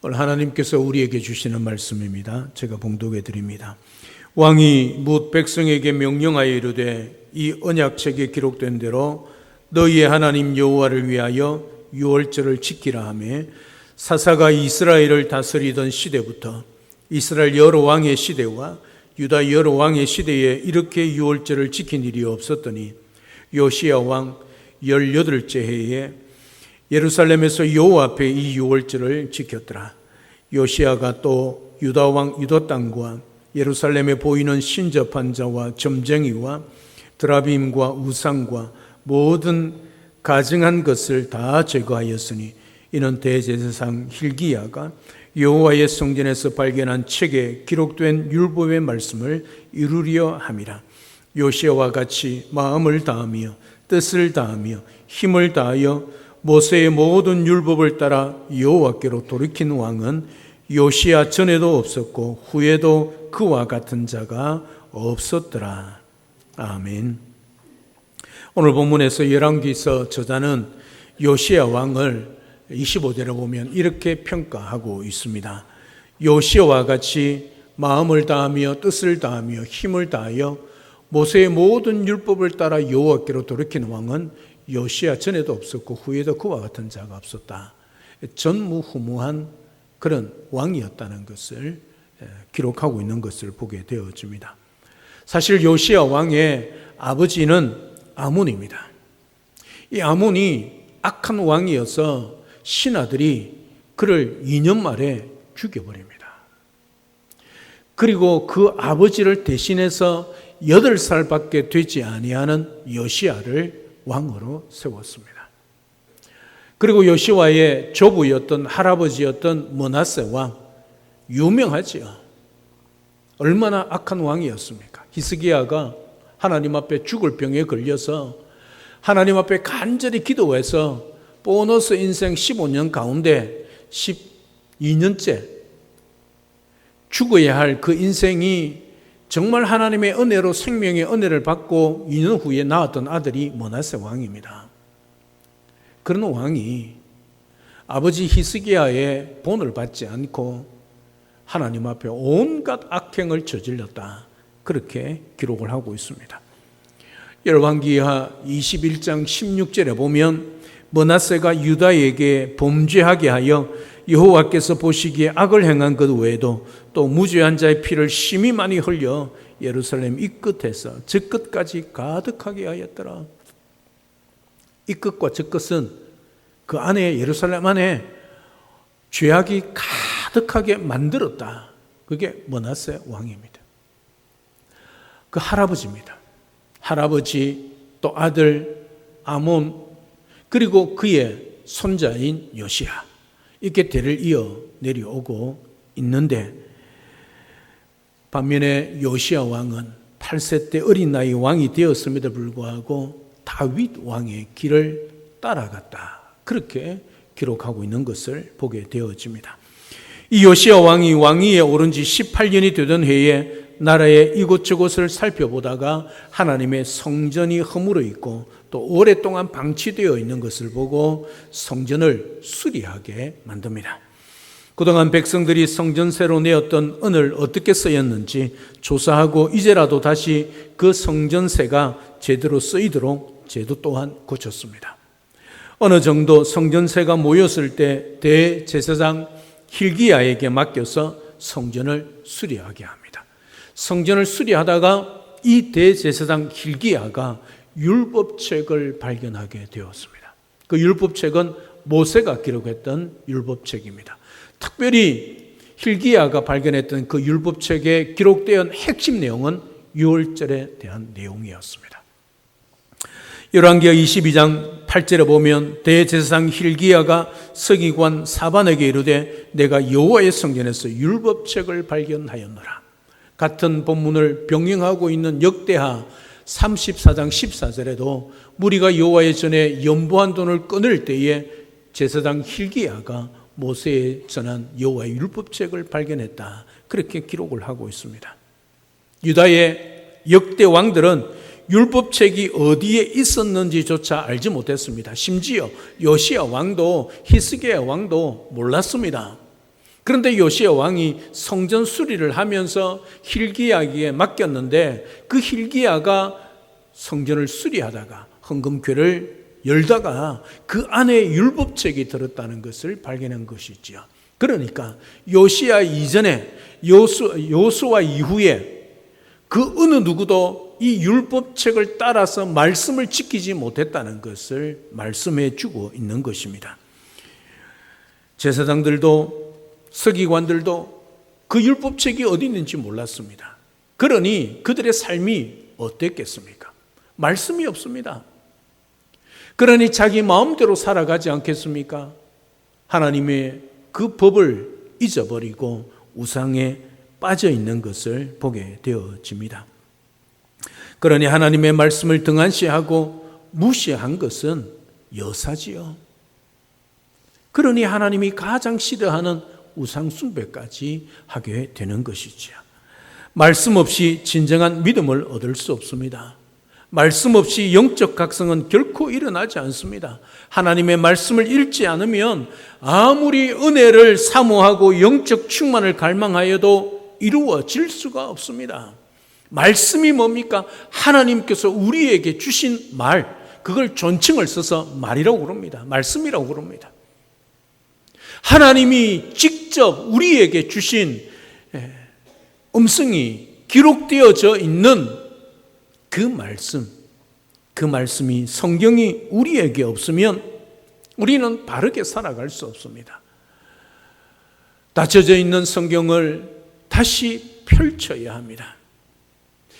오늘 하나님께서 우리에게 주시는 말씀입니다. 제가 봉독해 드립니다. 왕이 뭇 백성에게 명령하여 이르되 이 언약책에 기록된 대로 너희의 하나님 여호와를 위하여 유월절을 지키라 하며 사사가 이스라엘을 다스리던 시대부터 이스라엘 여러 왕의 시대와 유다 여러 왕의 시대에 이렇게 유월절을 지킨 일이 없었더니 요시야 왕 18째 해에 예루살렘에서 여호와 앞에 이 유월절을 지켰더라. 요시야가 또 유다 왕 유다 땅과 예루살렘에 보이는 신접한 자와 점쟁이와 드라빔과 우상과 모든 가증한 것을 다 제거하였으니 이는 대제사장 hil기야가 여호와의 성전에서 발견한 책에 기록된 율법의 말씀을 이루려 함이라. 요시야와 같이 마음을 다하며 뜻을 다하며 힘을 다하여 모세의 모든 율법을 따라 여호와께로 돌이킨 왕은 요시야 전에도 없었고 후에도 그와 같은 자가 없었더라. 아멘. 오늘 본문에서 열왕기서 저자는 요시야 왕을 25절에 보면 이렇게 평가하고 있습니다. 요시야와 같이 마음을 다하며 뜻을 다하며 힘을 다하여 모세의 모든 율법을 따라 여호와께로 돌이킨 왕은 요시야 전에도 없었고 후에도 그와 같은 자가 없었다. 전무후무한 그런 왕이었다는 것을 기록하고 있는 것을 보게 되어집니다. 사실 요시야 왕의 아버지는 아몬입니다. 이 아몬이 악한 왕이어서 신하들이 그를 2년 만에 죽여버립니다. 그리고 그 아버지를 대신해서 8살밖에 되지 아니하는 요시야를 왕으로 세웠습니다. 그리고 요시야의 조부였던 할아버지였던 므낫세 왕, 유명하지요. 얼마나 악한 왕이었습니까? 히스기야가 하나님 앞에 죽을 병에 걸려서 하나님 앞에 간절히 기도해서 보너스 인생 15년 가운데 12년째 죽어야 할 그 인생이 정말 하나님의 은혜로 생명의 은혜를 받고 2년 후에 낳았던 아들이 므낫세 왕입니다. 그런 왕이 아버지 히스기야의 본을 받지 않고 하나님 앞에 온갖 악행을 저질렀다. 그렇게 기록을 하고 있습니다. 열왕기하 21장 16절에 보면 므낫세가 유다에게 범죄하게 하여 여호와께서 보시기에 악을 행한 것 외에도 또 무죄한 자의 피를 심히 많이 흘려 예루살렘 이 끝에서 저 끝까지 가득하게 하였더라. 이 끝과 저 끝은 그 안에 예루살렘 안에 죄악이 가득하게 만들었다. 그게 므낫세 왕입니다. 그 할아버지입니다. 할아버지 또 아들 아몬 그리고 그의 손자인 요시야 이렇게 대를 이어 내려오고 있는데 반면에 요시야 왕은 8세 때 어린 나이 왕이 되었음에도 불구하고 다윗 왕의 길을 따라갔다. 그렇게 기록하고 있는 것을 보게 되어집니다. 이 요시야 왕이 왕위에 오른 지 18년이 되던 해에 나라의 이곳저곳을 살펴보다가 하나님의 성전이 허물어 있고 또 오랫동안 방치되어 있는 것을 보고 성전을 수리하게 만듭니다. 그동안 백성들이 성전세로 내었던 은을 어떻게 쓰였는지 조사하고 이제라도 다시 그 성전세가 제대로 쓰이도록 제도 또한 고쳤습니다. 어느 정도 성전세가 모였을 때 대제사장 hil기야에게 맡겨서 성전을 수리하게 합니다. 성전을 수리하다가 이 대제사장 hil기야가 율법책을 발견하게 되었습니다. 그 율법책은 모세가 기록했던 율법책입니다. 특별히 hil기야가 발견했던 그 율법책에 기록된 핵심 내용은 유월절에 대한 내용이었습니다. 열왕기하 22장 8절에 보면 대제사장 hil기야가 서기관 사반에게 이르되 내가 여호와의 성전에서 율법책을 발견하였노라. 같은 본문을 병행하고 있는 역대하 34장 14절에도 무리가 여호와의 전에 연보한 돈을 끊을 때에 제사장 hil기야가 모세에 전한 여호와의 율법책을 발견했다. 그렇게 기록을 하고 있습니다. 유다의 역대 왕들은 율법책이 어디에 있었는지조차 알지 못했습니다. 심지어 요시야 왕도 히스기야 왕도 몰랐습니다. 그런데 요시야 왕이 성전 수리를 하면서 hil기야에게 맡겼는데 그 hil기야가 성전을 수리하다가 헌금궤를 열다가 그 안에 율법책이 들었다는 것을 발견한 것이지요. 그러니까 요시야 이전에 요수아 이후에 그 어느 누구도 이 율법책을 따라서 말씀을 지키지 못했다는 것을 말씀해 주고 있는 것입니다. 제사장들도 서기관들도 그 율법책이 어디 있는지 몰랐습니다. 그러니 그들의 삶이 어땠겠습니까? 말씀이 없습니다. 그러니 자기 마음대로 살아가지 않겠습니까? 하나님의 그 법을 잊어버리고 우상에 빠져 있는 것을 보게 되어집니다. 그러니 하나님의 말씀을 등한시하고 무시한 것은 여사지요. 그러니 하나님이 가장 싫어하는 우상 숭배까지 하게 되는 것이지요. 말씀 없이 진정한 믿음을 얻을 수 없습니다. 말씀 없이 영적 각성은 결코 일어나지 않습니다. 하나님의 말씀을 읽지 않으면 아무리 은혜를 사모하고 영적 충만을 갈망하여도 이루어질 수가 없습니다. 말씀이 뭡니까? 하나님께서 우리에게 주신 말, 그걸 존칭을 써서 말이라고 그럽니다. 말씀이라고 그럽니다. 하나님이 직접 우리에게 주신 음성이 기록되어져 있는 그 말씀이 성경이 우리에게 없으면 우리는 바르게 살아갈 수 없습니다. 닫혀져 있는 성경을 다시 펼쳐야 합니다.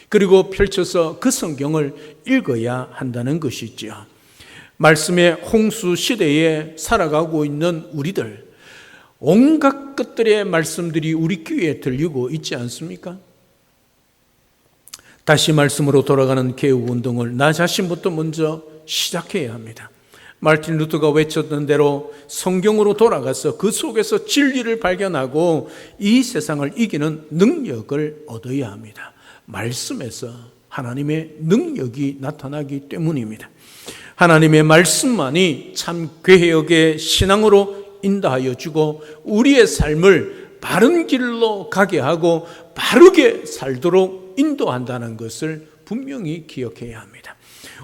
그리고 펼쳐서 그 성경을 읽어야 한다는 것이죠. 말씀의 홍수 시대에 살아가고 있는 우리들, 온갖 것들의 말씀들이 우리 귀에 들리고 있지 않습니까? 다시 말씀으로 돌아가는 개혁운동을 나 자신부터 먼저 시작해야 합니다. 마르틴 루터가 외쳤던 대로 성경으로 돌아가서 그 속에서 진리를 발견하고 이 세상을 이기는 능력을 얻어야 합니다. 말씀에서 하나님의 능력이 나타나기 때문입니다. 하나님의 말씀만이 참 개혁의 신앙으로 인도하여 주고 우리의 삶을 바른 길로 가게 하고 바르게 살도록 인도한다는 것을 분명히 기억해야 합니다.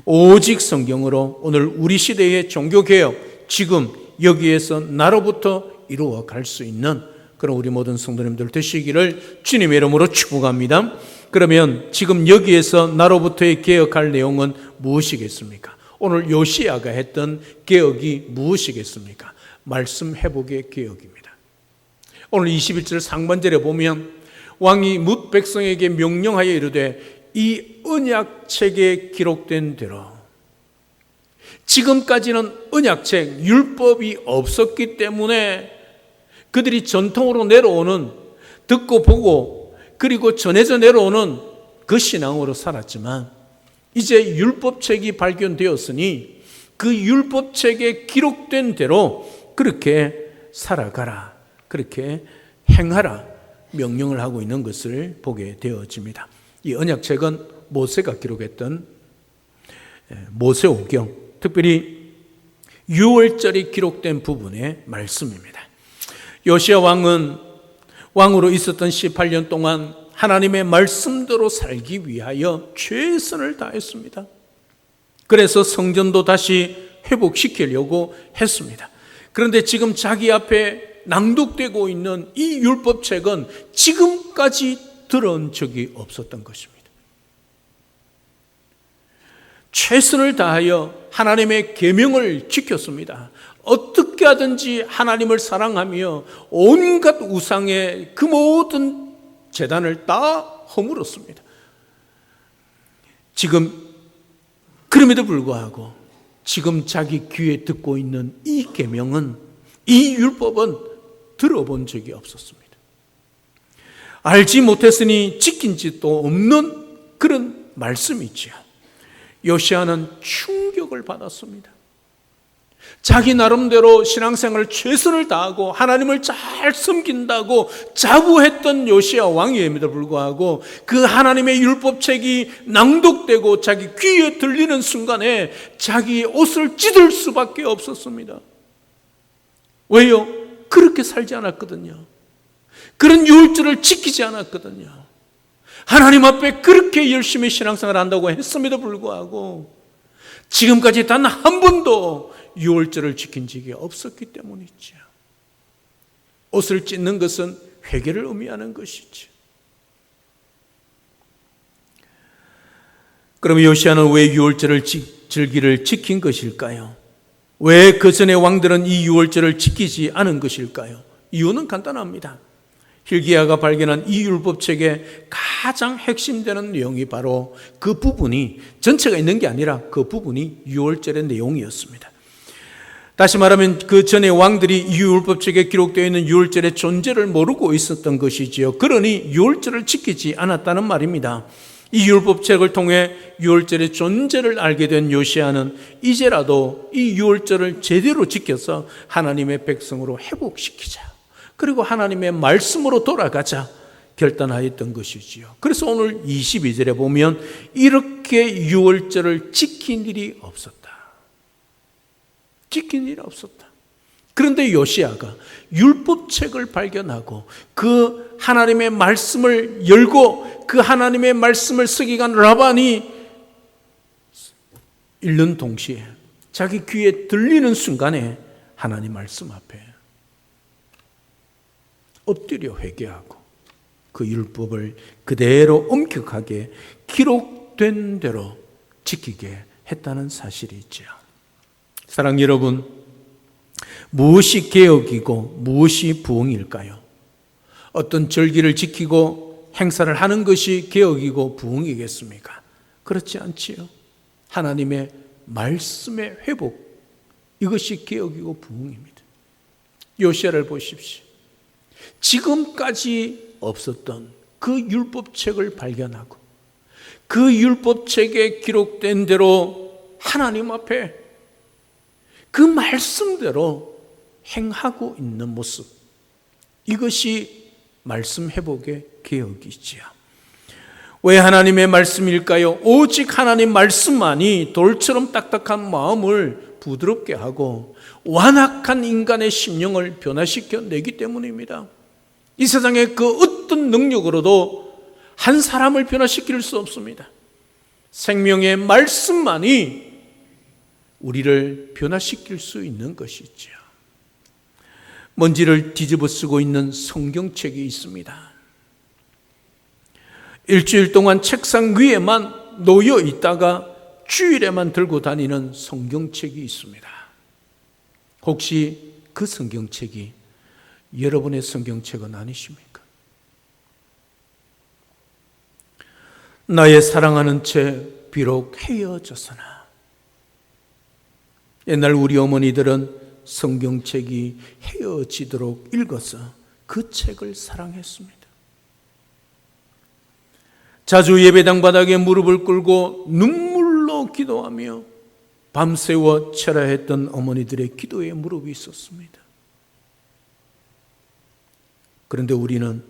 오직 성경으로 오늘 우리 시대의 종교개혁, 지금 여기에서 나로부터 이루어 갈 수 있는 그런 우리 모든 성도님들 되시기를 주님의 이름으로 축복합니다. 그러면 지금 여기에서 나로부터의 개혁할 내용은 무엇이겠습니까? 오늘 요시야가 했던 개혁이 무엇이겠습니까? 말씀 회복의 개혁입니다. 오늘 21절 상반절에 보면 왕이 뭇 백성에게 명령하여 이르되 이 언약책에 기록된 대로, 지금까지는 언약책, 율법이 없었기 때문에 그들이 전통으로 내려오는, 듣고 보고 그리고 전해져 내려오는 그 신앙으로 살았지만 이제 율법책이 발견되었으니 그 율법책에 기록된 대로 그렇게 살아가라, 그렇게 행하라 명령을 하고 있는 것을 보게 되어집니다. 이 언약책은 모세가 기록했던 모세오경, 특별히 유월절이 기록된 부분의 말씀입니다. 요시야 왕은 왕으로 있었던 18년 동안 하나님의 말씀대로 살기 위하여 최선을 다했습니다. 그래서 성전도 다시 회복시키려고 했습니다. 그런데 지금 자기 앞에 낭독되고 있는 이 율법책은 지금까지 들은 적이 없었던 것입니다. 최선을 다하여 하나님의 계명을 지켰습니다. 어떻게 하든지 하나님을 사랑하며 온갖 우상의 그 모든 제단을 다 허물었습니다. 지금 그럼에도 불구하고 지금 자기 귀에 듣고 있는 이 계명은, 이 율법은 들어본 적이 없었습니다. 알지 못했으니 지킨 짓도 없는 그런 말씀이지요. 요시야는 충격을 받았습니다. 자기 나름대로 신앙생활을 최선을 다하고 하나님을 잘 섬긴다고 자부했던 요시야 왕임에도 불구하고 그 하나님의 율법책이 낭독되고 자기 귀에 들리는 순간에 자기 옷을 찢을 수밖에 없었습니다. 왜요? 그렇게 살지 않았거든요. 그런 유월절을 지키지 않았거든요. 하나님 앞에 그렇게 열심히 신앙생활을 한다고 했음에도 불구하고 지금까지 단 한 번도 유월절을 지킨 적이 없었기 때문이죠. 옷을 찢는 것은 회개를 의미하는 것이죠. 그럼 요시야는 왜 유월절을 절기를 지킨 것일까요? 왜 그 전에 왕들은 이 유월절을 지키지 않은 것일까요? 이유는 간단합니다. hilki야가 발견한 이 율법책의 가장 핵심되는 내용이 바로 그 부분이 전체가 있는 게 아니라 그 부분이 유월절의 내용이었습니다. 다시 말하면 그 전에 왕들이 이 율법책에 기록되어 있는 유월절의 존재를 모르고 있었던 것이지요. 그러니 유월절을 지키지 않았다는 말입니다. 이 율법책을 통해 유월절의 존재를 알게 된 요시야는 이제라도 이 유월절을 제대로 지켜서 하나님의 백성으로 회복시키자, 그리고 하나님의 말씀으로 돌아가자 결단하였던 것이지요. 그래서 오늘 22절에 보면 이렇게 유월절을 지킨 일이 없었다. 지킨 일이 없었다. 그런데 요시야가 율법책을 발견하고 그 하나님의 말씀을 열고 그 하나님의 말씀을 서기관 라반이 읽는 동시에 자기 귀에 들리는 순간에 하나님 말씀 앞에 엎드려 회개하고 그 율법을 그대로 엄격하게 기록된 대로 지키게 했다는 사실이 있죠. 사랑하는 여러분, 무엇이 개혁이고 무엇이 부흥일까요? 어떤 절기를 지키고 행사를 하는 것이 개혁이고 부흥이겠습니까? 그렇지 않지요. 하나님의 말씀의 회복, 이것이 개혁이고 부흥입니다. 요시야를 보십시오. 지금까지 없었던 그 율법책을 발견하고 그 율법책에 기록된 대로 하나님 앞에 그 말씀대로 행하고 있는 모습, 이것이 말씀 회복의 개혁이지요. 왜 하나님의 말씀일까요? 오직 하나님 말씀만이 돌처럼 딱딱한 마음을 부드럽게 하고 완악한 인간의 심령을 변화시켜 내기 때문입니다. 이 세상에 그 어떤 능력으로도 한 사람을 변화시킬 수 없습니다. 생명의 말씀만이 우리를 변화시킬 수 있는 것이죠. 먼지를 뒤집어 쓰고 있는 성경책이 있습니다. 일주일 동안 책상 위에만 놓여 있다가 주일에만 들고 다니는 성경책이 있습니다. 혹시 그 성경책이 여러분의 성경책은 아니십니까? 나의 사랑하는 책 비록 헤어졌으나, 옛날 우리 어머니들은 성경책이 헤어지도록 읽어서 그 책을 사랑했습니다. 자주 예배당 바닥에 무릎을 꿇고 눈물로 기도하며 밤새워 철야했던 어머니들의 기도에 무릎이 있었습니다. 그런데 우리는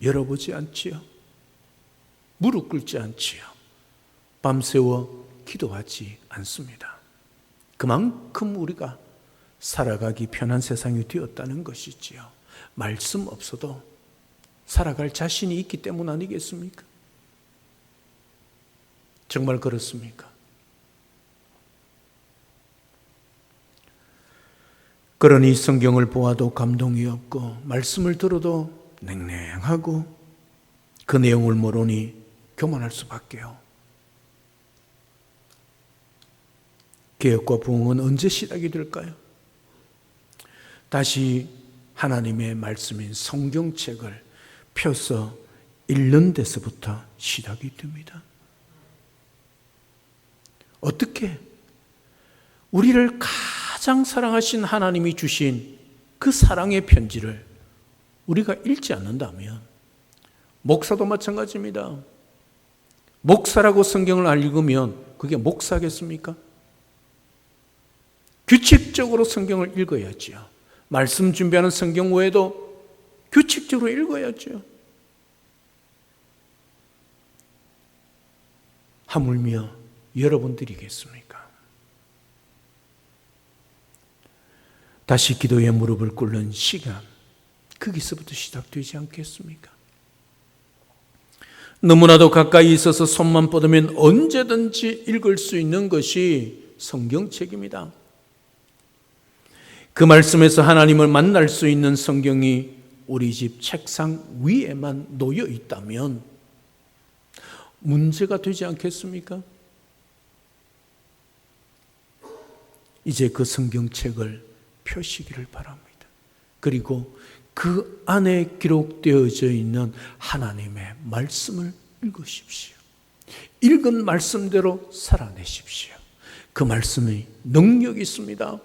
열어보지 않지요. 무릎 꿇지 않지요. 밤새워 기도하지 않습니다. 그만큼 우리가 살아가기 편한 세상이 되었다는 것이지요. 말씀 없어도 살아갈 자신이 있기 때문 아니겠습니까? 정말 그렇습니까? 그러니 성경을 보아도 감동이 없고 말씀을 들어도 냉랭하고 그 내용을 모르니 교만할 수밖에요. 개혁과 부흥은 언제 시작이 될까요? 다시 하나님의 말씀인 성경책을 펴서 읽는 데서부터 시작이 됩니다. 어떻게 우리를 가장 사랑하신 하나님이 주신 그 사랑의 편지를 우리가 읽지 않는다면, 목사도 마찬가지입니다. 목사라고 성경을 안 읽으면 그게 목사겠습니까? 규칙적으로 성경을 읽어야지요. 말씀 준비하는 성경 외에도 규칙적으로 읽어야죠. 하물며 여러분들이겠습니까? 다시 기도의 무릎을 꿇는 시간, 거기서부터 시작되지 않겠습니까? 너무나도 가까이 있어서 손만 뻗으면 언제든지 읽을 수 있는 것이 성경책입니다. 그 말씀에서 하나님을 만날 수 있는 성경이 우리 집 책상 위에만 놓여 있다면 문제가 되지 않겠습니까? 이제 그 성경책을 펴시기를 바랍니다. 그리고 그 안에 기록되어져 있는 하나님의 말씀을 읽으십시오. 읽은 말씀대로 살아내십시오. 그 말씀이 능력이 있습니다.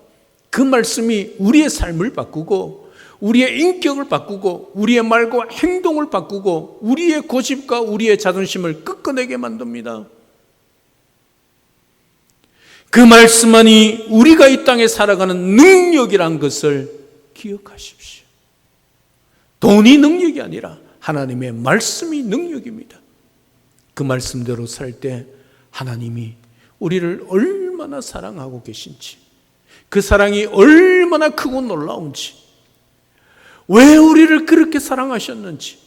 그 말씀이 우리의 삶을 바꾸고 우리의 인격을 바꾸고 우리의 말과 행동을 바꾸고 우리의 고집과 우리의 자존심을 꺾어내게 만듭니다. 그 말씀만이 우리가 이 땅에 살아가는 능력이란 것을 기억하십시오. 돈이 능력이 아니라 하나님의 말씀이 능력입니다. 그 말씀대로 살 때 하나님이 우리를 얼마나 사랑하고 계신지, 그 사랑이 얼마나 크고 놀라운지, 왜 우리를 그렇게 사랑하셨는지,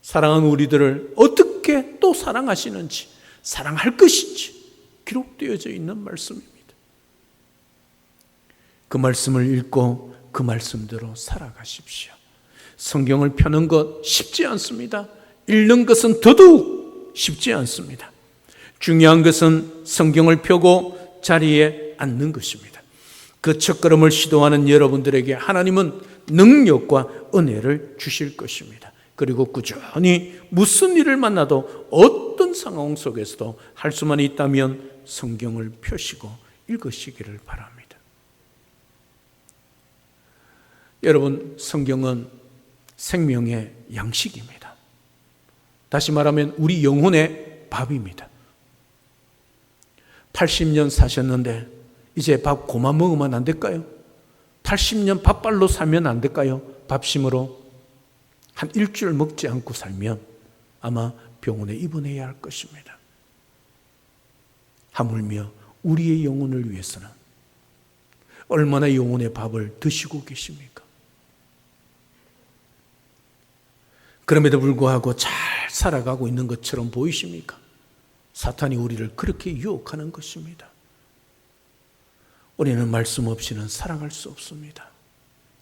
사랑하는 우리들을 어떻게 또 사랑하시는지, 사랑할 것인지 기록되어져 있는 말씀입니다. 그 말씀을 읽고 그 말씀대로 살아가십시오. 성경을 펴는 것 쉽지 않습니다. 읽는 것은 더더욱 쉽지 않습니다. 중요한 것은 성경을 펴고 자리에 앉는 것입니다. 그 첫걸음을 시도하는 여러분들에게 하나님은 능력과 은혜를 주실 것입니다. 그리고 꾸준히 무슨 일을 만나도 어떤 상황 속에서도 할 수만 있다면 성경을 펴시고 읽으시기를 바랍니다. 여러분, 성경은 생명의 양식입니다. 다시 말하면 우리 영혼의 밥입니다. 80년 사셨는데 이제 밥 그만 먹으면 안 될까요? 80년 밥발로 살면 안 될까요? 밥심으로 한 일주일 먹지 않고 살면 아마 병원에 입원해야 할 것입니다. 하물며 우리의 영혼을 위해서는 얼마나 영혼의 밥을 드시고 계십니까? 그럼에도 불구하고 잘 살아가고 있는 것처럼 보이십니까? 사탄이 우리를 그렇게 유혹하는 것입니다. 우리는 말씀 없이는 살아갈 수 없습니다.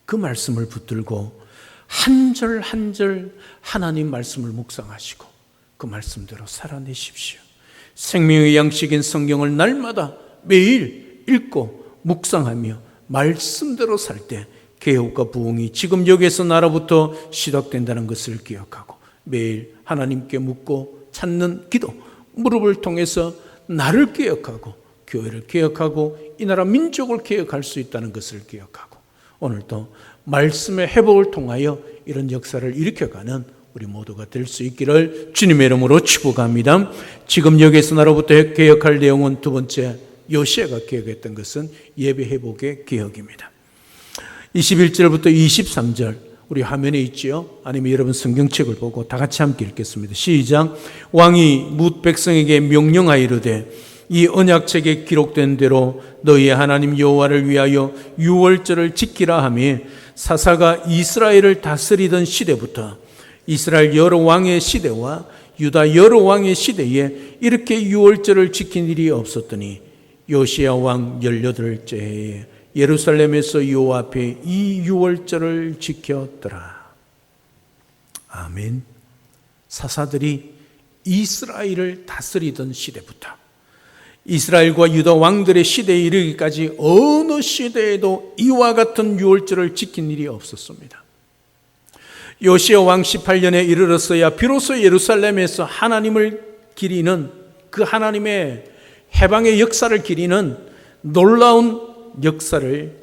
그 말씀을 붙들고 한 절 한 절 하나님 말씀을 묵상하시고 그 말씀대로 살아내십시오. 생명의 양식인 성경을 날마다 매일 읽고 묵상하며 말씀대로 살 때 개혁과 부흥이 지금 여기에서 나로부터 시작된다는 것을 기억하고 매일 하나님께 묻고 찾는 기도, 무릎을 통해서 나를 개혁하고 교회를 개혁하고 이 나라 민족을 개혁할 수 있다는 것을 기억하고 오늘도 말씀의 회복을 통하여 이런 역사를 일으켜가는 우리 모두가 될 수 있기를 주님의 이름으로 축복합니다. 지금 여기에서 나로부터 개혁할 내용은 두 번째, 요시야가 개혁했던 것은 예배 회복의 개혁입니다. 21절부터 23절 우리 화면에 있지요. 아니면 여러분 성경책을 보고 다 같이 함께 읽겠습니다. 시작. 왕이 뭇 백성에게 명령하이르되 이 언약책에 기록된 대로 너희의 하나님 여호와를 위하여 유월절을 지키라 하며 사사가 이스라엘을 다스리던 시대부터 이스라엘 여러 왕의 시대와 유다 여러 왕의 시대에 이렇게 유월절을 지킨 일이 없었더니 요시야 왕 18째 해에 예루살렘에서 여호와 앞에 이 유월절을 지켰더라. 아멘. 사사들이 이스라엘을 다스리던 시대부터 이스라엘과 유다 왕들의 시대에 이르기까지 어느 시대에도 이와 같은 유월절을 지킨 일이 없었습니다. 요시야 왕 18년에 이르렀어야 비로소 예루살렘에서 하나님을 기리는 그 하나님의 해방의 역사를 기리는 놀라운 역사를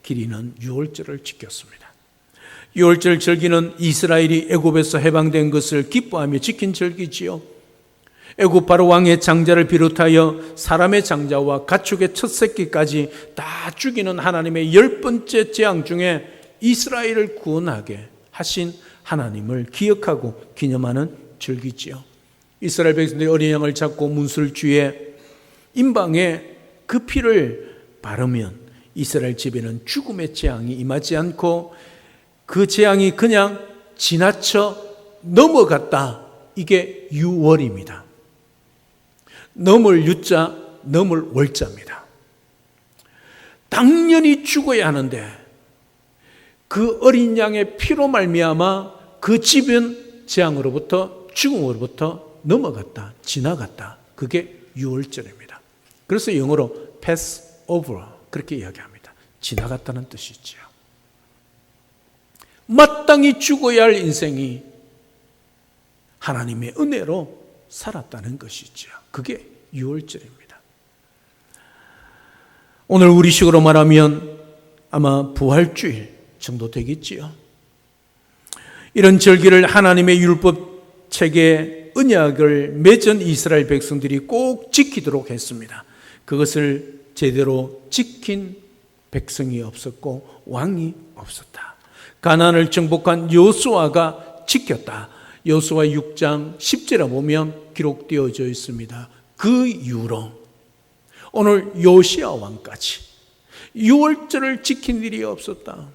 기리는 유월절을 지켰습니다. 유월절 절기는 이스라엘이 애굽에서 해방된 것을 기뻐하며 지킨 절기지요. 애굽 바로 왕의 장자를 비롯하여 사람의 장자와 가축의 첫 새끼까지 다 죽이는 하나님의 10번째 재앙 중에 이스라엘을 구원하게 하신 하나님을 기억하고 기념하는 절기지요. 이스라엘 백성들이 어린 양을 잡고 문술 주에 임방에 그 피를 바르면 이스라엘 집에는 죽음의 재앙이 임하지 않고 그 재앙이 그냥 지나쳐 넘어갔다. 이게 유월입니다. 넘을 유자, 넘을 월자입니다. 당연히 죽어야 하는데 그 어린 양의 피로 말미암아 그 집은 재앙으로부터, 죽음으로부터 넘어갔다, 지나갔다. 그게 유월절입니다. 그래서 영어로 pass over 그렇게 이야기합니다. 지나갔다는 뜻이지요. 마땅히 죽어야 할 인생이 하나님의 은혜로 살았다는 것이지요. 그게 유월절입니다. 오늘 우리식으로 말하면 아마 부활주일 정도 되겠지요. 이런 절기를 하나님의 율법 체계 언약을 맺은 이스라엘 백성들이 꼭 지키도록 했습니다. 그것을 제대로 지킨 백성이 없었고 왕이 없었다. 가나안을 정복한 여호수아가 지켰다. 여호수아 6장 10절에 보면 기록되어져 있습니다. 그 이후로 오늘 요시야 왕까지 유월절을 지킨 일이 없었다.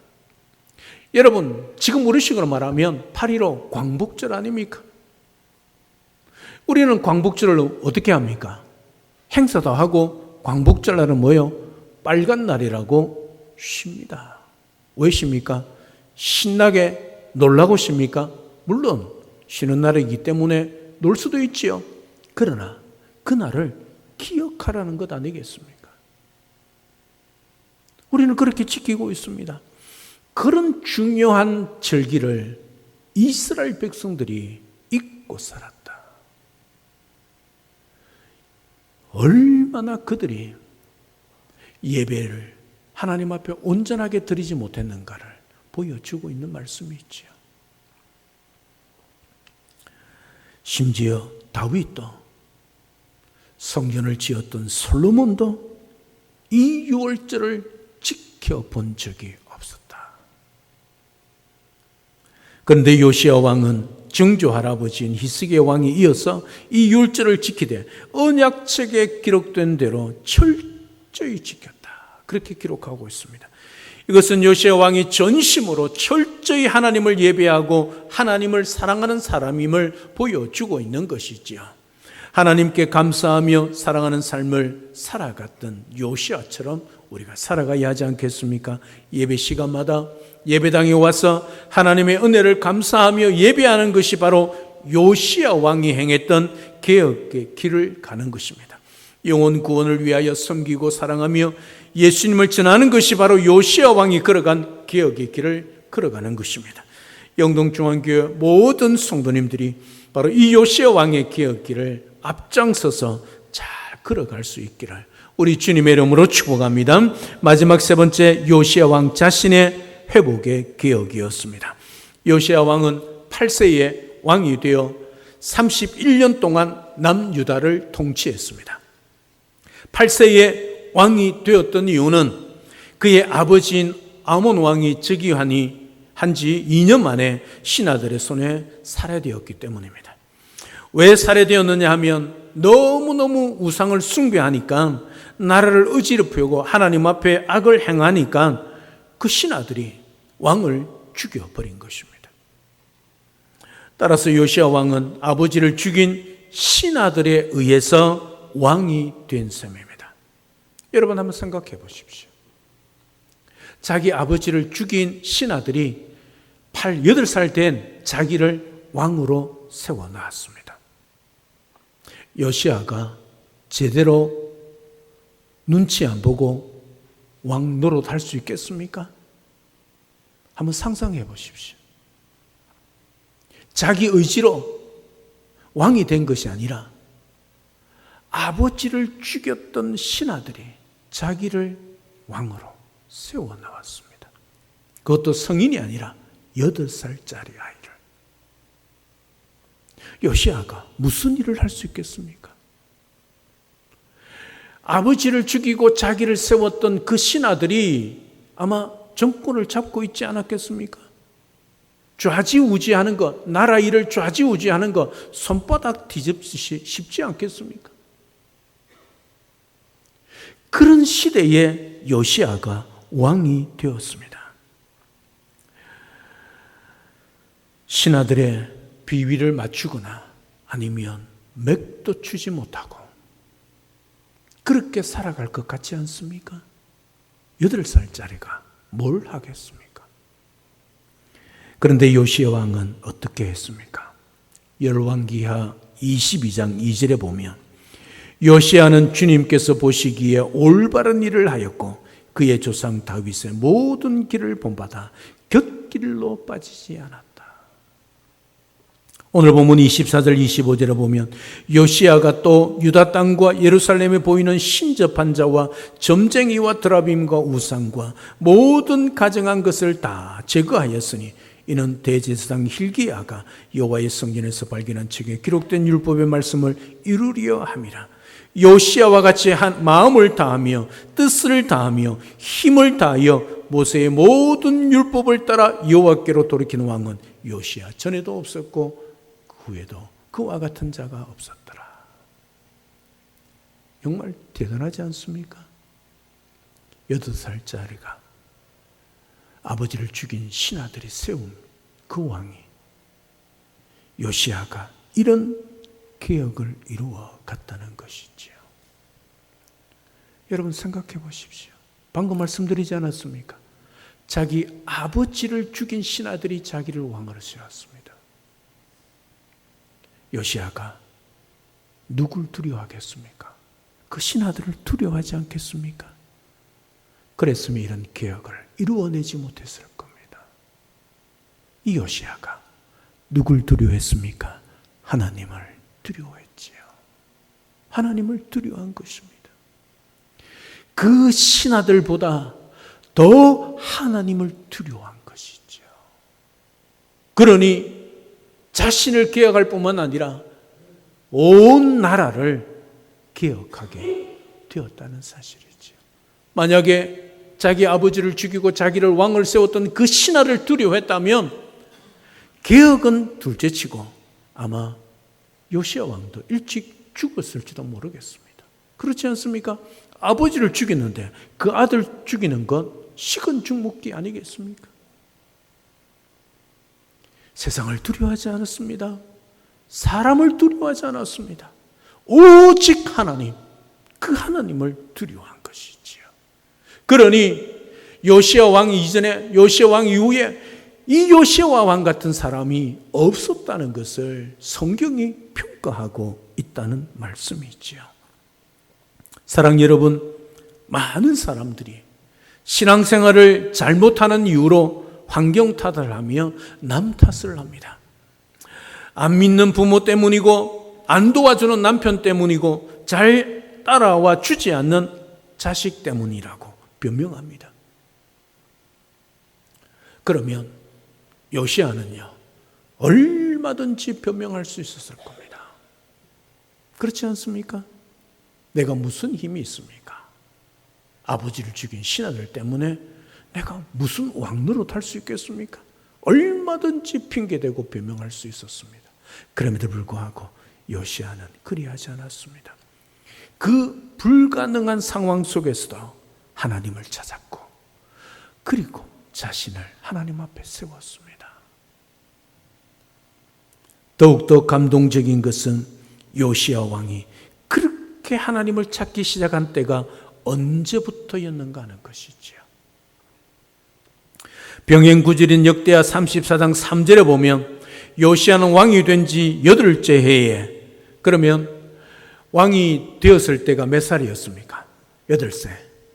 여러분, 지금 우리식으로 말하면 8.15 광복절 아닙니까? 우리는 광복절을 어떻게 합니까? 행사도 하고 광복절날은 뭐요? 빨간 날이라고 쉽니다. 왜 쉽니까? 신나게 놀라고 쉽니까? 물론 쉬는 날이기 때문에 놀 수도 있지요. 그러나 그날을 기억하라는 것 아니겠습니까? 우리는 그렇게 지키고 있습니다. 그런 중요한 절기를 이스라엘 백성들이 잊고 살았다. 얼마나 그들이 예배를 하나님 앞에 온전하게 드리지 못했는가를 보여주고 있는 말씀이 있지요. 심지어 다윗도, 성전을 지었던 솔로몬도 이 유월절을 지켜본 적이 없었다. 그런데 요시야 왕은 증조 할아버지인 히스기야 왕이 이어서 이 유월절을 지키되 언약책에 기록된 대로 철저히 지켰다. 그렇게 기록하고 있습니다. 이것은 요시야 왕이 전심으로 철저히 하나님을 예배하고 하나님을 사랑하는 사람임을 보여주고 있는 것이지요. 하나님께 감사하며 사랑하는 삶을 살아갔던 요시야처럼 우리가 살아가야 하지 않겠습니까? 예배 시간마다 예배당에 와서 하나님의 은혜를 감사하며 예배하는 것이 바로 요시야 왕이 행했던 개혁의 길을 가는 것입니다. 영혼 구원을 위하여 섬기고 사랑하며 예수님을 전하는 것이 바로 요시야 왕이 걸어간 개혁의 길을 걸어가는 것입니다. 영동중앙교회 모든 성도님들이 바로 이 요시야 왕의 개혁길을 앞장서서 잘 걸어갈 수 있기를 우리 주님의 이름으로 축복합니다. 마지막 세 번째, 요시야 왕 자신의 회복의 개혁이었습니다. 요시야 왕은 8세에 왕이 되어 31년 동안 남유다를 통치했습니다. 8세에 왕이 되었던 이유는 그의 아버지인 아몬 왕이 즉위한 지 2년 만에 신하들의 손에 살해되었기 때문입니다. 왜 살해되었느냐 하면 너무너무 우상을 숭배하니까, 나라를 어지럽히고 하나님 앞에 악을 행하니까 그 신하들이 왕을 죽여버린 것입니다. 따라서 요시야 왕은 아버지를 죽인 신하들에 의해서 왕이 된 셈입니다. 여러분 한번 생각해 보십시오. 자기 아버지를 죽인 신하들이 8살 된 자기를 왕으로 세워놨습니다. 요시야가 제대로 눈치 안 보고 왕 노릇할 수 있겠습니까? 한번 상상해 보십시오. 자기 의지로 왕이 된 것이 아니라 아버지를 죽였던 신하들이 자기를 왕으로 세워나왔습니다. 그것도 성인이 아니라 8살짜리 아이를. 요시야가 무슨 일을 할 수 있겠습니까? 아버지를 죽이고 자기를 세웠던 그 신하들이 아마 정권을 잡고 있지 않았겠습니까? 좌지우지하는 것, 나라 일을 좌지우지하는 것, 손바닥 뒤집듯이 쉽지 않겠습니까? 그런 시대에 요시야가 왕이 되었습니다. 신하들의 비위를 맞추거나 아니면 맥도 추지 못하고 그렇게 살아갈 것 같지 않습니까? 8살짜리가 뭘 하겠습니까? 그런데 요시야 왕은 어떻게 했습니까? 열왕기하 22장 2절에 보면 요시야는 주님께서 보시기에 올바른 일을 하였고 그의 조상 다윗의 모든 길을 본받아 곁길로 빠지지 않았다. 오늘 본문 24절 25절에 보면 요시야가 또 유다 땅과 예루살렘에 보이는 신접한 자와 점쟁이와 드라빔과 우상과 모든 가증한 것을 다 제거하였으니 이는 대제사장 hil기야가 여호와의 성전에서 발견한 책에 기록된 율법의 말씀을 이루려 함이라. 요시야와 같이 한 마음을 다하며 뜻을 다하며 힘을 다하여 모세의 모든 율법을 따라 여호와께로 돌이키는 왕은 요시야 전에도 없었고 그 후에도 그와 같은 자가 없었더라. 정말 대단하지 않습니까? 8살짜리가 아버지를 죽인 신하들이 세운 그 왕이 요시야가 이런 개혁을 이루어 갔다는 것이지요. 여러분 생각해 보십시오. 방금 말씀드리지 않았습니까? 자기 아버지를 죽인 신하들이 자기를 왕으로 세웠습니다. 요시야가 누굴 두려워하겠습니까? 그 신하들을 두려워하지 않겠습니까? 그랬으면 이런 개혁을 이루어내지 못했을 겁니다. 이 요시야가 누굴 두려워했습니까? 하나님을 두려워했지요. 하나님을 두려워한 것입니다. 그 신하들보다 더 하나님을 두려워한 것이죠. 그러니 자신을 개혁할 뿐만 아니라 온 나라를 개혁하게 되었다는 사실이죠. 만약에 자기 아버지를 죽이고 자기를 왕을 세웠던 그 신하를 두려워했다면 개혁은 둘째치고 아마 요시야 왕도 일찍 죽었을지도 모르겠습니다. 그렇지 않습니까? 아버지를 죽였는데 그 아들 죽이는 건 식은 죽 먹기 아니겠습니까? 세상을 두려워하지 않았습니다. 사람을 두려워하지 않았습니다. 오직 하나님, 그 하나님을 두려워한 것이지요. 그러니 요시야 왕 이전에, 요시야 왕 이후에 이 요시야 왕 같은 사람이 없었다는 것을 성경이 평가하고 있다는 말씀이지요. 사랑 여러분, 많은 사람들이 신앙생활을 잘못하는 이유로 환경 탓을 하며 남 탓을 합니다. 안 믿는 부모 때문이고 안 도와주는 남편 때문이고 잘 따라와 주지 않는 자식 때문이라고 변명합니다. 그러면 요시야는요, 얼마든지 변명할 수 있었을 겁니다. 그렇지 않습니까? 내가 무슨 힘이 있습니까? 아버지를 죽인 신하들 때문에 내가 무슨 왕노릇 할 수 있겠습니까? 얼마든지 핑계대고 변명할 수 있었습니다. 그럼에도 불구하고 요시야는 그리하지 않았습니다. 그 불가능한 상황 속에서도 하나님을 찾았고 그리고 자신을 하나님 앞에 세웠습니다. 더욱더 감동적인 것은 요시야 왕이 그렇게 하나님을 찾기 시작한 때가 언제부터였는가 하는 것이지요. 병행구절인 역대하 34장 3절에 보면 요시야는 왕이 된 지 8째 해에, 그러면 왕이 되었을 때가 몇 살이었습니까? 8세,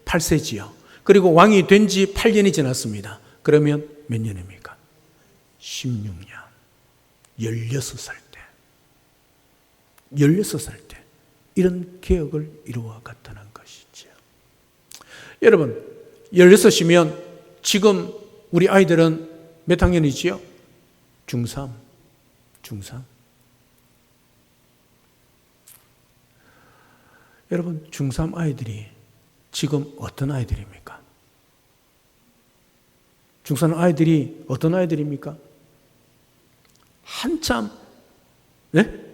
8세지요. 그리고 왕이 된 지 8년이 지났습니다. 그러면 몇 년입니까? 16년. 16살 때. 16살 때 이런 개혁을 이루어 갔다는 것이죠. 여러분, 16이면 지금 우리 아이들은 몇 학년이지요? 중3. 여러분, 중3 아이들이 지금 어떤 아이들입니까? 중3 아이들이 어떤 아이들입니까? 한참, 네?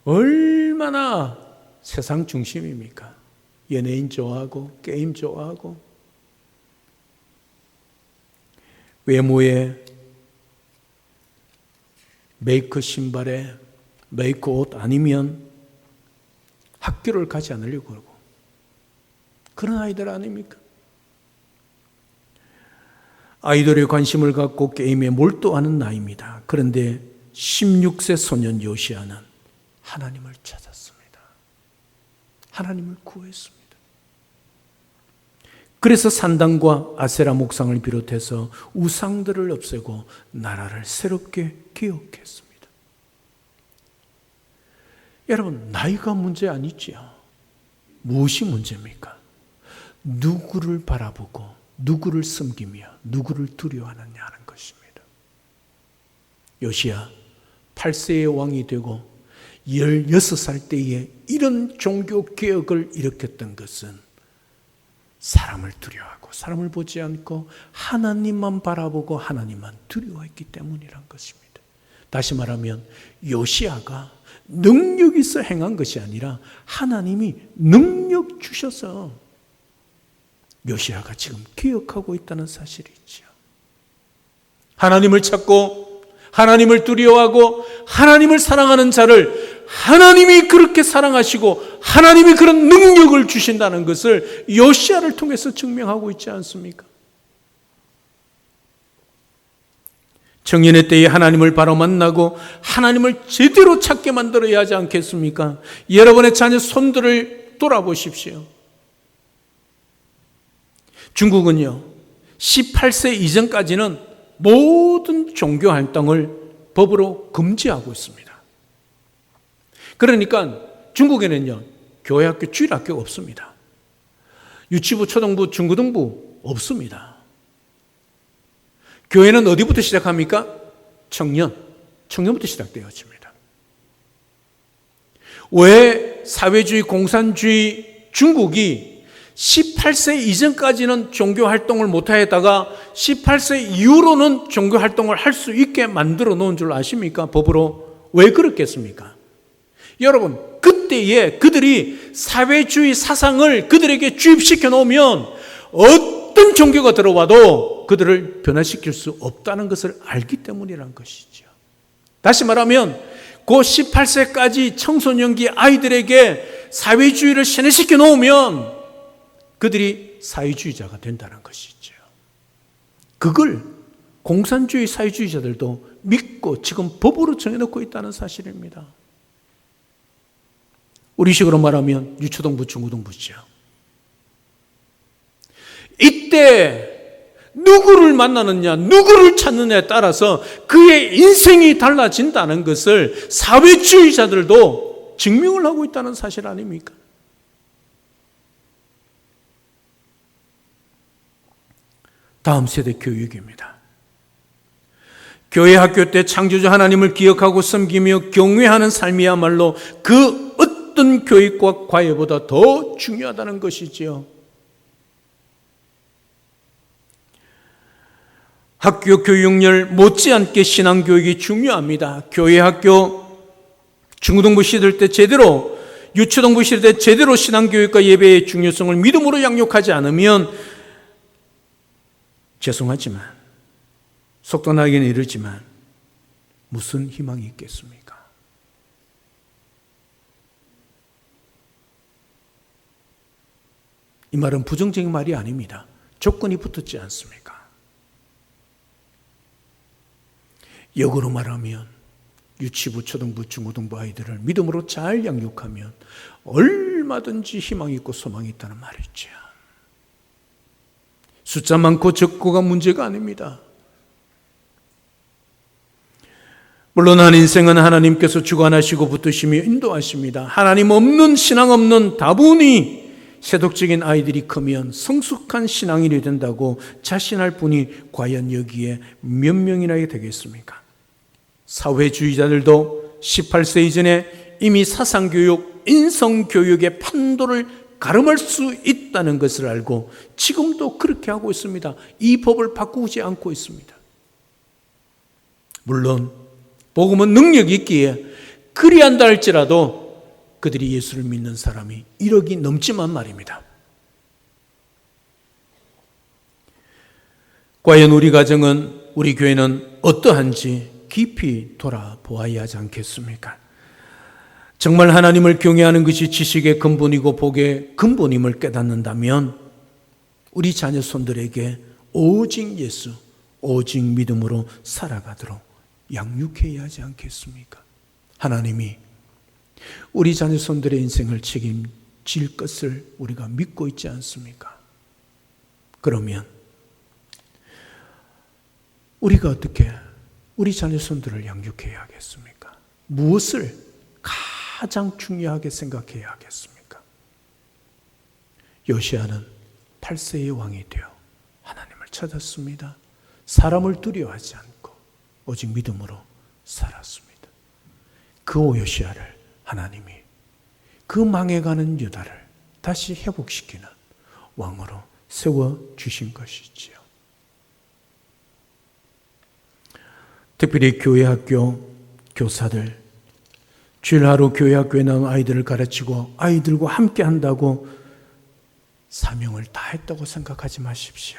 얼마나 세상 중심입니까? 연예인 좋아하고, 게임 좋아하고, 외모에, 메이크 신발에, 메이크 옷 아니면 학교를 가지 않으려고 그러고 그런 아이들 아닙니까? 아이돌에 관심을 갖고 게임에 몰두하는 나이입니다. 그런데 16세 소년 요시야는 하나님을 찾았습니다. 하나님을 구했습니다. 그래서 산당과 아세라 목상을 비롯해서 우상들을 없애고 나라를 새롭게 기억했습니다. 여러분, 나이가 문제 아니지요. 무엇이 문제입니까? 누구를 바라보고 누구를 섬기며 누구를 두려워하느냐 하는 것입니다. 요시야 8세의 왕이 되고 16살 때에 이런 종교 개혁을 일으켰던 것은 사람을 두려워하고 사람을 보지 않고 하나님만 바라보고 하나님만 두려워했기 때문이란 것입니다. 다시 말하면 요시야가 능력 있어 행한 것이 아니라 하나님이 능력 주셔서 요시야가 지금 기억하고 있다는 사실이죠. 하나님을 찾고 하나님을 두려워하고 하나님을 사랑하는 자를 하나님이 그렇게 사랑하시고 하나님이 그런 능력을 주신다는 것을 요시야를 통해서 증명하고 있지 않습니까? 청년의 때에 하나님을 바로 만나고 하나님을 제대로 찾게 만들어야 하지 않겠습니까? 여러분의 자녀 손들을 돌아보십시오. 중국은요, 18세 이전까지는 모든 종교 활동을 법으로 금지하고 있습니다. 그러니까 중국에는요, 교회학교, 주일학교가 없습니다. 유치부, 초등부, 중고등부 없습니다. 교회는 어디부터 시작합니까? 청년부터 시작되어집니다. 왜 사회주의, 공산주의 중국이 18세 이전까지는 종교활동을 못하였다가 18세 이후로는 종교활동을 할 수 있게 만들어 놓은 줄 아십니까? 법으로. 왜 그렇겠습니까? 여러분, 그때에 그들이 사회주의 사상을 그들에게 주입시켜 놓으면 어떤 종교가 들어와도 그들을 변화시킬 수 없다는 것을 알기 때문이란 것이죠. 다시 말하면 그 18세까지 청소년기 아이들에게 사회주의를 세뇌시켜 놓으면 그들이 사회주의자가 된다는 것이죠. 그걸 공산주의 사회주의자들도 믿고 지금 법으로 정해놓고 있다는 사실입니다. 우리식으로 말하면 유초등부, 중고등부죠. 이때 누구를 만나느냐, 누구를 찾느냐에 따라서 그의 인생이 달라진다는 것을 사회주의자들도 증명을 하고 있다는 사실 아닙니까? 다음 세대 교육입니다. 교회 학교 때 창조주 하나님을 기억하고 섬기며 경외하는 삶이야말로 그 어떤 교육과 과외보다 더 중요하다는 것이지요. 학교 교육열 못지않게 신앙교육이 중요합니다. 교회 학교 중고등부 시절 때 제대로, 유초등부 시절 때 제대로 신앙교육과 예배의 중요성을 믿음으로 양육하지 않으면 죄송하지만, 속도 나기는 이르지만 무슨 희망이 있겠습니까? 이 말은 부정적인 말이 아닙니다. 조건이 붙었지 않습니까? 역으로 말하면 유치부, 초등부, 중고등부 아이들을 믿음으로 잘 양육하면 얼마든지 희망이 있고 소망이 있다는 말이죠. 숫자 많고 적고가 문제가 아닙니다. 물론 한 인생은 하나님께서 주관하시고 붙드시며 인도하십니다. 하나님 없는, 신앙 없는 다분히 세속적인 아이들이 크면 성숙한 신앙인이 된다고 자신할 분이 과연 여기에 몇 명이나 되겠습니까? 사회주의자들도 18세 이전에 이미 사상교육, 인성교육의 판도를 가름할 수 있다는 것을 알고 지금도 그렇게 하고 있습니다. 이 법을 바꾸지 않고 있습니다. 물론 복음은 능력이 있기에 그리한다 할지라도 그들이 예수를 믿는 사람이 1억이 넘지만 말입니다. 과연 우리 가정은 우리 교회는 어떠한지 깊이 돌아보아야 하지 않겠습니까? 정말 하나님을 경외하는 것이 지식의 근본이고 복의 근본임을 깨닫는다면 우리 자녀 손들에게 오직 예수, 오직 믿음으로 살아가도록 양육해야 하지 않겠습니까? 하나님이 우리 자녀 손들의 인생을 책임질 것을 우리가 믿고 있지 않습니까? 그러면 우리가 어떻게 우리 자녀 손들을 양육해야 하겠습니까? 무엇을 가장 중요하게 생각해야 하겠습니까? 요시야는 8세의 왕이 되어 하나님을 찾았습니다. 사람을 두려워하지 않고 오직 믿음으로 살았습니다. 그 요시야를 하나님이 그 망해가는 유다를 다시 회복시키는 왕으로 세워주신 것이지요. 특별히 교회 학교 교사들, 주일 하루 교회 학교에 나온 아이들을 가르치고 아이들과 함께 한다고 사명을 다했다고 생각하지 마십시오.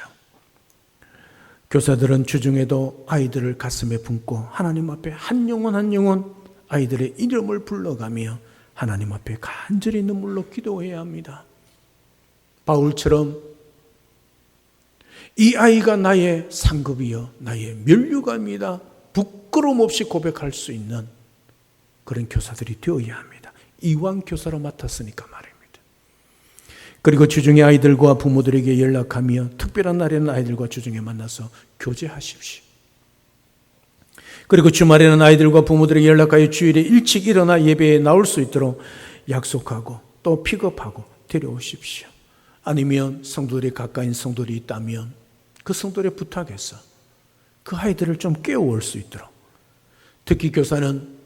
교사들은 주중에도 아이들을 가슴에 품고 하나님 앞에 한 영혼 한 영혼 아이들의 이름을 불러가며 하나님 앞에 간절히 눈물로 기도해야 합니다. 바울처럼 이 아이가 나의 상급이요 나의 면류관입니다. 부끄러움 없이 고백할 수 있는 그런 교사들이 되어야 합니다. 이왕 교사로 맡았으니까 말입니다. 그리고 주중에 아이들과 부모들에게 연락하며 특별한 날에는 아이들과 주중에 만나서 교제하십시오. 그리고 주말에는 아이들과 부모들에게 연락하여 주일에 일찍 일어나 예배에 나올 수 있도록 약속하고 또 픽업하고 데려오십시오. 아니면 성도들이 가까이 성도들이 있다면 그 성도들에 부탁해서 그 아이들을 좀 깨워올 수 있도록. 특히 교사는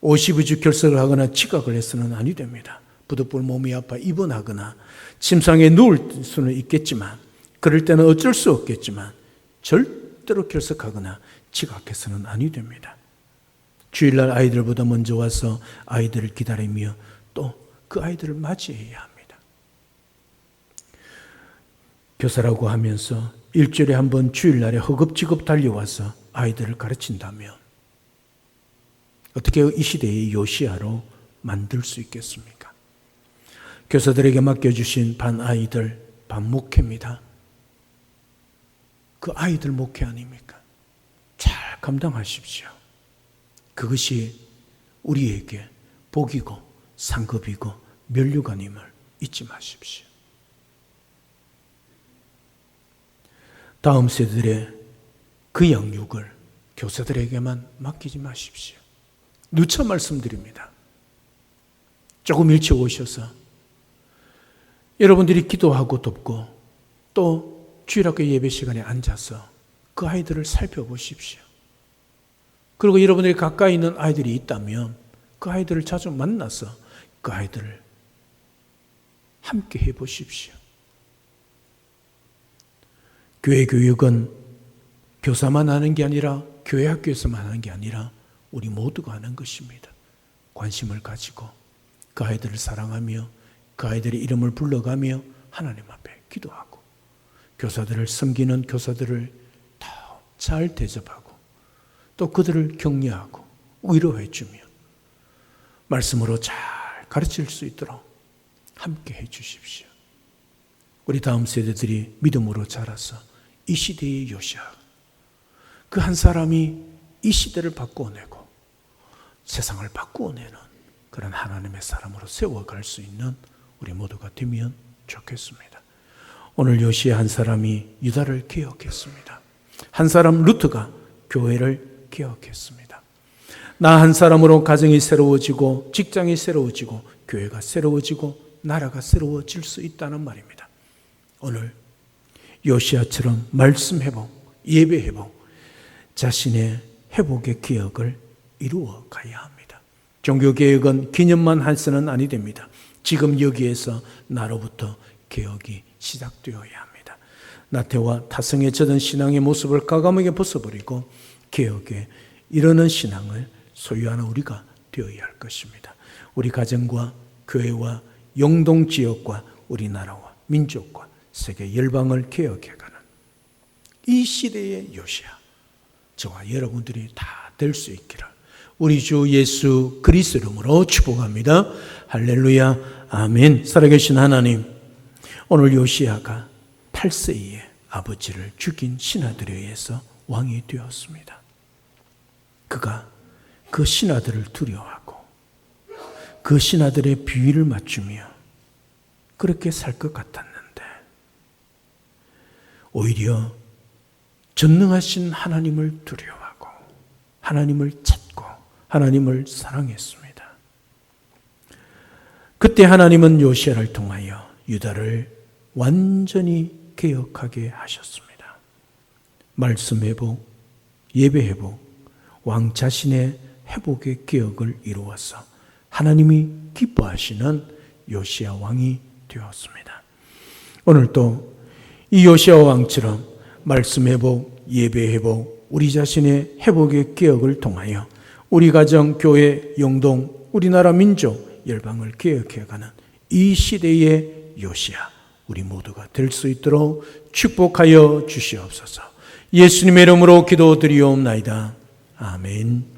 50주 결석을 하거나 지각을 해서는 아니 됩니다. 부득불 몸이 아파 입원하거나 침상에 누울 수는 있겠지만 그럴 때는 어쩔 수 없겠지만 절대로 결석하거나 지각해서는 아니 됩니다. 주일날 아이들보다 먼저 와서 아이들을 기다리며 또 그 아이들을 맞이해야 합니다. 교사라고 하면서 일주일에 한 번 주일날에 허겁지겁 달려와서 아이들을 가르친다면 어떻게 이 시대의 요시야로 만들 수 있겠습니까? 교사들에게 맡겨주신 반 아이들, 반 목회입니다. 그 아이들 목회 아닙니까? 잘 감당하십시오. 그것이 우리에게 복이고 상급이고 면류관임을 잊지 마십시오. 다음 세대들의 그 양육을 교사들에게만 맡기지 마십시오. 누차 말씀드립니다. 조금 일찍 오셔서 여러분들이 기도하고 돕고 또 주일학교 예배 시간에 앉아서 그 아이들을 살펴보십시오. 그리고 여러분들이 가까이 있는 아이들이 있다면 그 아이들을 자주 만나서 그 아이들을 함께 해보십시오. 교회 교육은 교사만 하는 게 아니라 교회 학교에서만 하는 게 아니라 우리 모두가 하는 것입니다. 관심을 가지고 그 아이들을 사랑하며 그 아이들의 이름을 불러가며 하나님 앞에 기도하고 교사들을 섬기는 교사들을 더 잘 대접하고 또 그들을 격려하고 위로해 주며 말씀으로 잘 가르칠 수 있도록 함께 해 주십시오. 우리 다음 세대들이 믿음으로 자라서 이 시대의 요시야 그 한 사람이 이 시대를 바꾸어내고 세상을 바꾸어내는 그런 하나님의 사람으로 세워갈 수 있는 우리 모두가 되면 좋겠습니다. 오늘 요시야 한 사람이 유다를 개혁했습니다. 한 사람 루트가 교회를 개혁했습니다. 나 한 사람으로 가정이 새로워지고 직장이 새로워지고 교회가 새로워지고 나라가 새로워질 수 있다는 말입니다. 오늘 요시야처럼 말씀 회복, 예배 회복, 자신의 회복의 기억을 이루어 가야 합니다. 종교개혁은 기념만 해서는 아니 됩니다. 지금 여기에서 나로부터 개혁이 시작되어야 합니다. 나태와 타성에 젖은 신앙의 모습을 과감하게 벗어버리고 개혁에 이르는 신앙을 소유하는 우리가 되어야 할 것입니다. 우리 가정과 교회와 영동 지역과 우리나라와 민족과 세계 열방을 개혁해가는 이 시대의 요시야 저와 여러분들이 다 될 수 있기를 우리 주 예수 그리스도 이름으로 축복합니다. 할렐루야. 아멘. 살아계신 하나님, 오늘 요시야가 8세에 아버지를 죽인 신하들에 의해서 왕이 되었습니다. 그가 그 신하들을 두려워하고 그 신하들의 비위를 맞추며 그렇게 살 것 같았는데 오히려 전능하신 하나님을 두려워하고 하나님을 찾고 하나님을 사랑했습니다. 그때 하나님은 요시야를 통하여 유다를 완전히 개혁하게 하셨습니다. 말씀 회복, 예배 회복, 왕 자신의 회복의 개혁을 이루어서 하나님이 기뻐하시는 요시야 왕이 되었습니다. 오늘도 이 요시야 왕처럼 말씀 회복, 예배 회복, 우리 자신의 회복의 개혁을 통하여 우리 가정, 교회, 영동, 우리나라 민족, 열방을 개혁해가는 이 시대의 요시야 우리 모두가 될 수 있도록 축복하여 주시옵소서. 예수님의 이름으로 기도드리옵나이다. 아멘.